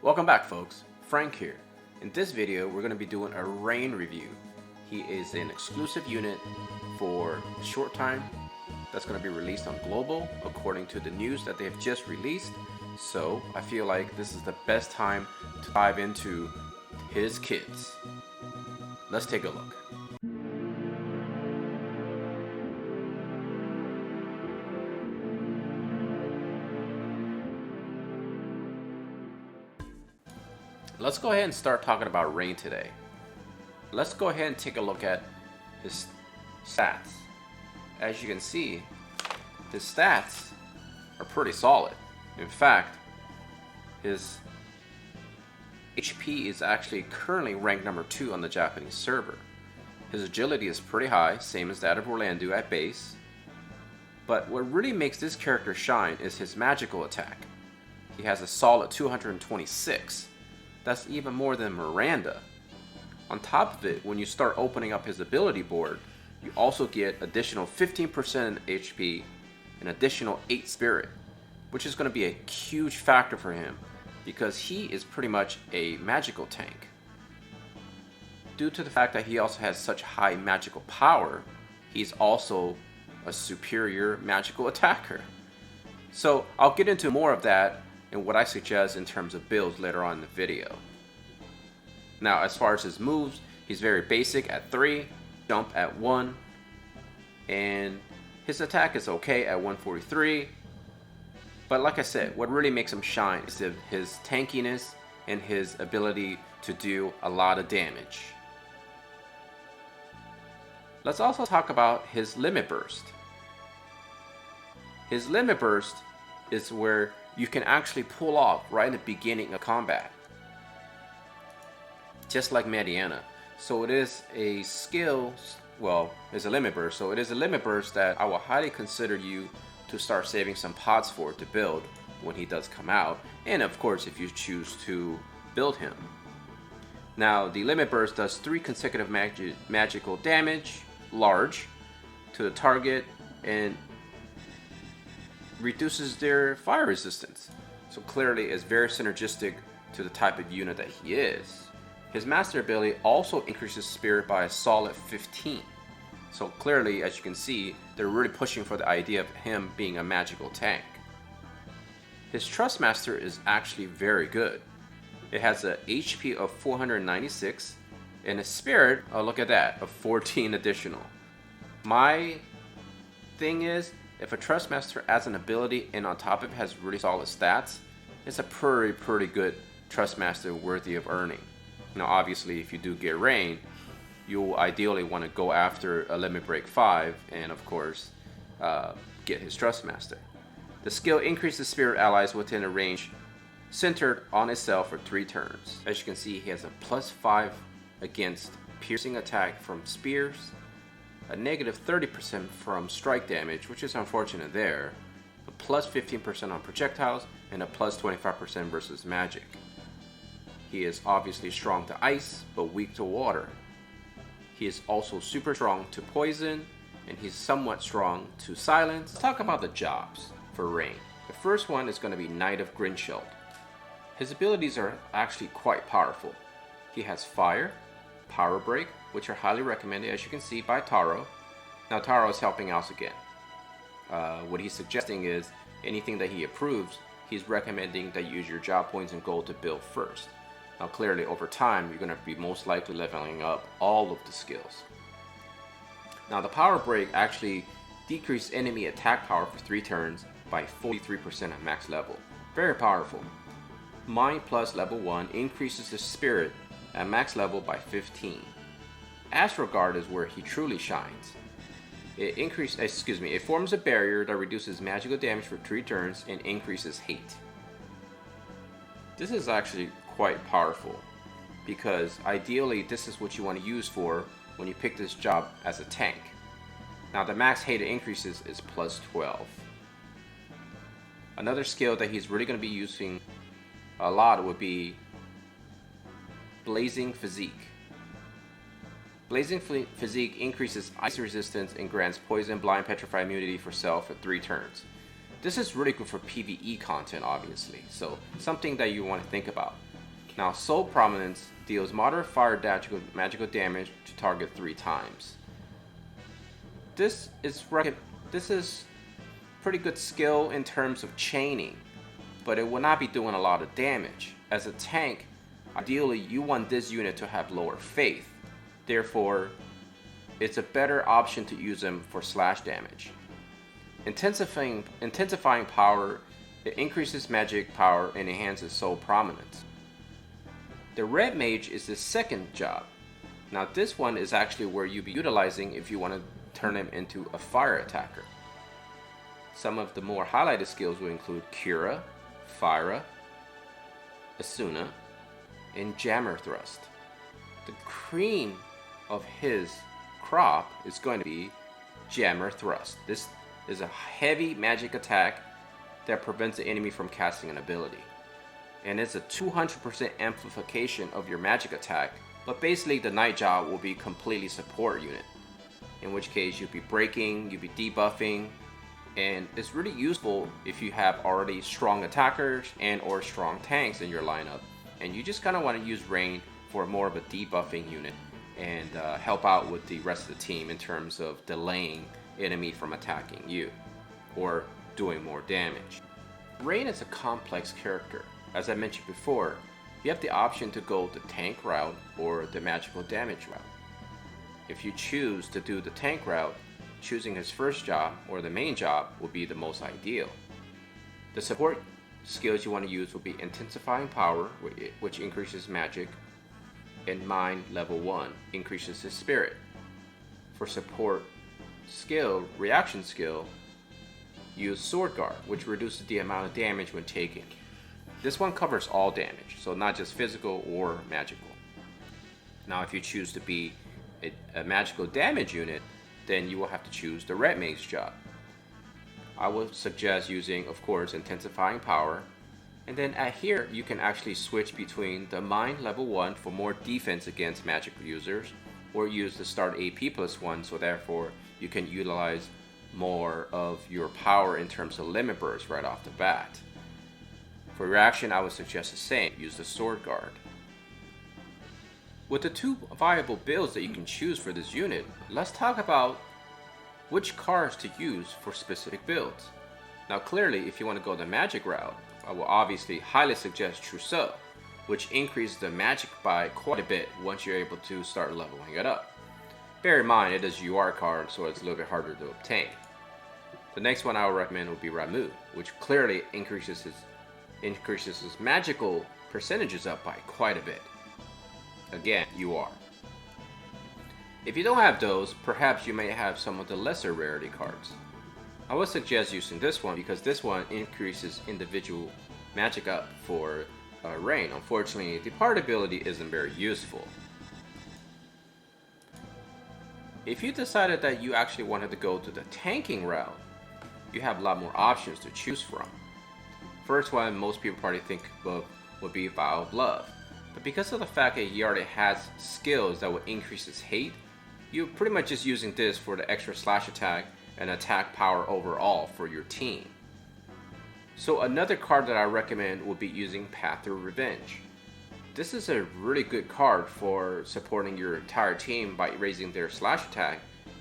Welcome back, folks. Frank here. In this video, we're going to be doing a Rain review. He is an exclusive unit for a short time that's going to be released on Global according to the news that they have just released. So I feel like this is the best time to dive into his kids. Let's take a look. Let's go ahead and start talking about Rain today. Let's go ahead and take a look at his stats. As you can see, his stats are pretty solid. In fact, his HP is actually currently ranked number 2 on the Japanese server. His agility is pretty high, same as that of Orlando at base. But what really makes this character shine is his magical attack. He has a solid 226. That's even more than Miranda. On top of it, when you start opening up his ability board, you also get additional 15% HP and additional 8 spirit, which is going to be a huge factor for him because he is pretty much a magical tank. Due to the fact that he also has such high magical power, he's also a superior magical attacker. So I'll get into more of that and what I suggest in terms of builds later on in the video. Now, as far as his moves, he's very basic at 3, jump at 1, and his attack is okay at 143. But like I said, what really makes him shine is his tankiness and his ability to do a lot of damage. Let's also talk about his limit burst. His limit burst is where you can actually pull off right in the beginning of combat, just like Mariana. So it is a skill, well, it's a limit burst, so it is a limit burst that I will highly consider you to start saving some pots for to build when he does come out, and of course if you choose to build him. Now the limit burst does 3 consecutive magical damage, large, to the target, and reduces their fire resistance. So clearly it's very synergistic to the type of unit that he is. His master ability also increases spirit by a solid 15. So clearly, as you can see, they're really pushing for the idea of him being a magical tank. His trust master is actually very good. It has a HP of 496 and a spirit, oh look at that, of 14 additional. My thing is, if a trust master adds an ability and on top of it has really solid stats, it's a pretty good trust master worthy of earning. Now obviously if you do get Rain, you'll ideally want to go after a limit break 5 and of course get his trust master. The skill increases spirit allies within a range centered on itself for 3 turns. As you can see, he has a +5 against piercing attack from spears, a negative 30% from strike damage, which is unfortunate there, a +15% on projectiles, and a +25% versus magic. He is obviously strong to ice, but weak to water. He is also super strong to poison, and he's somewhat strong to silence. Let's talk about the jobs for Rain. The first one is going to be Knight of Grincheld. His abilities are actually quite powerful. He has Fire, Power Break, which are highly recommended, as you can see, by Taro. Now Taro is helping out again. What he's suggesting is anything that he approves, he's recommending that you use your job points and gold to build first. Now clearly over time, you're going to be most likely leveling up all of the skills. Now the Power Break actually decreases enemy attack power for 3 turns by 43% at max level. Very powerful. Mind Plus level 1 increases the spirit at max level by 15. Astral Guard is where he truly shines. It forms a barrier that reduces magical damage for 3 turns and increases hate. This is actually quite powerful because ideally this is what you want to use for when you pick this job as a tank. Now the max hate increases is +12. Another skill that he's really going to be using a lot would be Blazing Physique. Blazing Physique increases ice resistance and grants poison, blind, petrify immunity for self for 3 turns. This is really good for PvE content, obviously, so something that you want to think about. Now, Soul Prominence deals moderate fire magical damage to target 3 times. This is pretty good skill in terms of chaining, but it will not be doing a lot of damage. As a tank, ideally you want this unit to have lower faith. Therefore, it's a better option to use them for slash damage. Intensifying power, it increases magic power and enhances soul prominence. The red mage is the second job. Now this one is actually where you'll be utilizing if you want to turn him into a fire attacker. Some of the more highlighted skills will include Cura, Fyra, Asuna, and Jammer Thrust. The cream of his crop is going to be Jammer Thrust. This is a heavy magic attack that prevents the enemy from casting an ability. And it's a 200% amplification of your magic attack, but basically the night job will be completely support unit. In which case you'll be breaking, you'll be debuffing, and it's really useful if you have already strong attackers and or strong tanks in your lineup, and you just kind of want to use Rain for more of a debuffing unit and help out with the rest of the team in terms of delaying enemy from attacking you or doing more damage. Rain is a complex character. As I mentioned before, you have the option to go the tank route or the magical damage route. If you choose to do the tank route, choosing his first job or the main job will be the most ideal. The support skills you want to use will be Intensifying Power, which increases magic, and Mind level 1 increases his spirit. For support skill, reaction skill, use Sword Guard, which reduces the amount of damage when taken. This one covers all damage, so not just physical or magical. Now if you choose to be a magical damage unit, then you will have to choose the red mage job. I would suggest using, of course, Intensifying Power, and then at here you can actually switch between the Mind level 1 for more defense against magic users, or use the start AP +1, so therefore you can utilize more of your power in terms of limit burst right off the bat. For reaction, I would suggest the same, use the Sword Guard. With the 2 viable builds that you can choose for this unit, let's talk about which cards to use for specific builds. Now clearly, if you want to go the magic route, I will obviously highly suggest Trousseau, which increases the magic by quite a bit once you're able to start leveling it up. Bear in mind, it is a UR card, so it's a little bit harder to obtain. The next one I would recommend would be Ramuh, which clearly increases his magical percentages up by quite a bit. Again, UR. If you don't have those, perhaps you may have some of the lesser rarity cards. I would suggest using this one because this one increases individual magic up for Rain. Unfortunately, the part ability isn't very useful. If you decided that you actually wanted to go to the tanking route, you have a lot more options to choose from. First one most people probably think of would be Vial of Love. But because of the fact that he already has skills that will increase his hate, you're pretty much just using this for the extra slash attack and attack power overall for your team. So another card that I recommend would be using Path through Revenge. This is a really good card for supporting your entire team by raising their slash attack.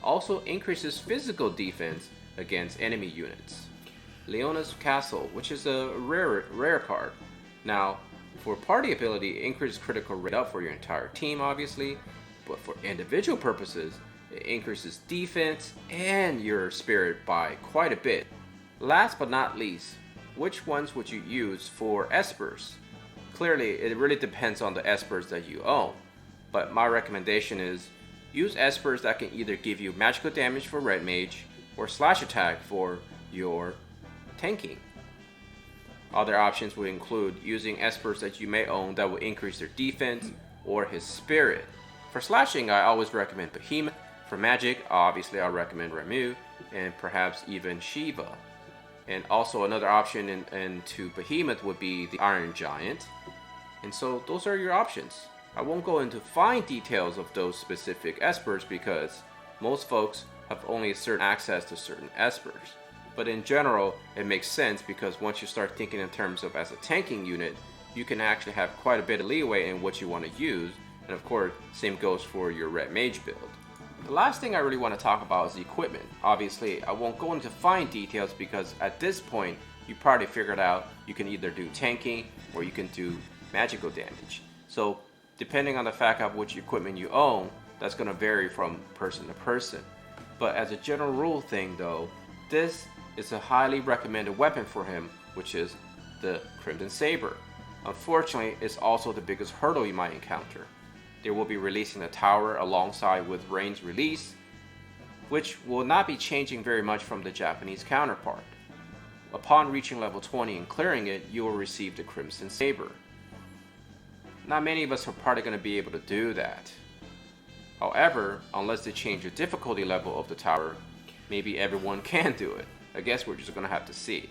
Also increases physical defense against enemy units. Leona's Castle, which is a rare card. Now, for party ability, it increases critical rate up for your entire team, obviously, but for individual purposes, it increases defense and your spirit by quite a bit. Last but not least, which ones would you use for espers? Clearly, it really depends on the espers that you own, but my recommendation is use espers that can either give you magical damage for red mage or slash attack for your tanking. Other options would include using espers that you may own that will increase their defense or his spirit. For slashing, I always recommend Behemoth. For magic, obviously I recommend Ramuh and perhaps even Shiva. And also another option into Behemoth would be the Iron Giant. And so those are your options. I won't go into fine details of those specific espers because most folks have only certain access to certain espers. But in general, it makes sense because once you start thinking in terms of as a tanking unit, you can actually have quite a bit of leeway in what you want to use, and of course, same goes for your red mage build. The last thing I really want to talk about is the equipment. Obviously, I won't go into fine details because at this point, you probably figured out you can either do tanking or you can do magical damage. So depending on the fact of which equipment you own, that's going to vary from person to person. But as a general rule thing though, this is a highly recommended weapon for him, which is the Crimson Saber. Unfortunately, it's also the biggest hurdle you might encounter. They will be releasing the tower alongside with Rain's release, which will not be changing very much from the Japanese counterpart. Upon reaching level 20 and clearing it, you will receive the Crimson Saber. Not many of us are probably going to be able to do that. However, unless they change the difficulty level of the tower, maybe everyone can do it. I guess we're just going to have to see.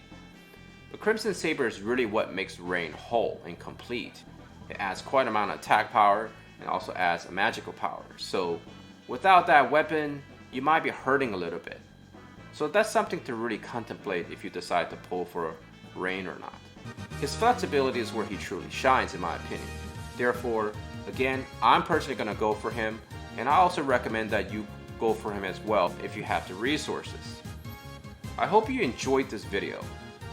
The Crimson Saber is really what makes Rain whole and complete. It adds quite an amount of attack power and also adds a magical power. So without that weapon, you might be hurting a little bit. So that's something to really contemplate if you decide to pull for Rain or not. His flexibility is where he truly shines in my opinion. Therefore, again, I'm personally going to go for him, and I also recommend that you go for him as well if you have the resources. I hope you enjoyed this video.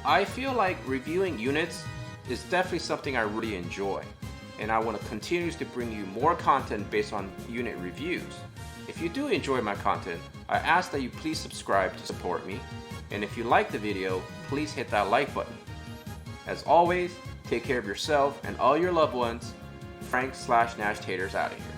I feel like reviewing units is definitely something I really enjoy, and I want to continuously bring you more content based on unit reviews. If you do enjoy my content, I ask that you please subscribe to support me, and if you like the video, please hit that like button. As always, take care of yourself and all your loved ones. Frank/Nashtaters out of here.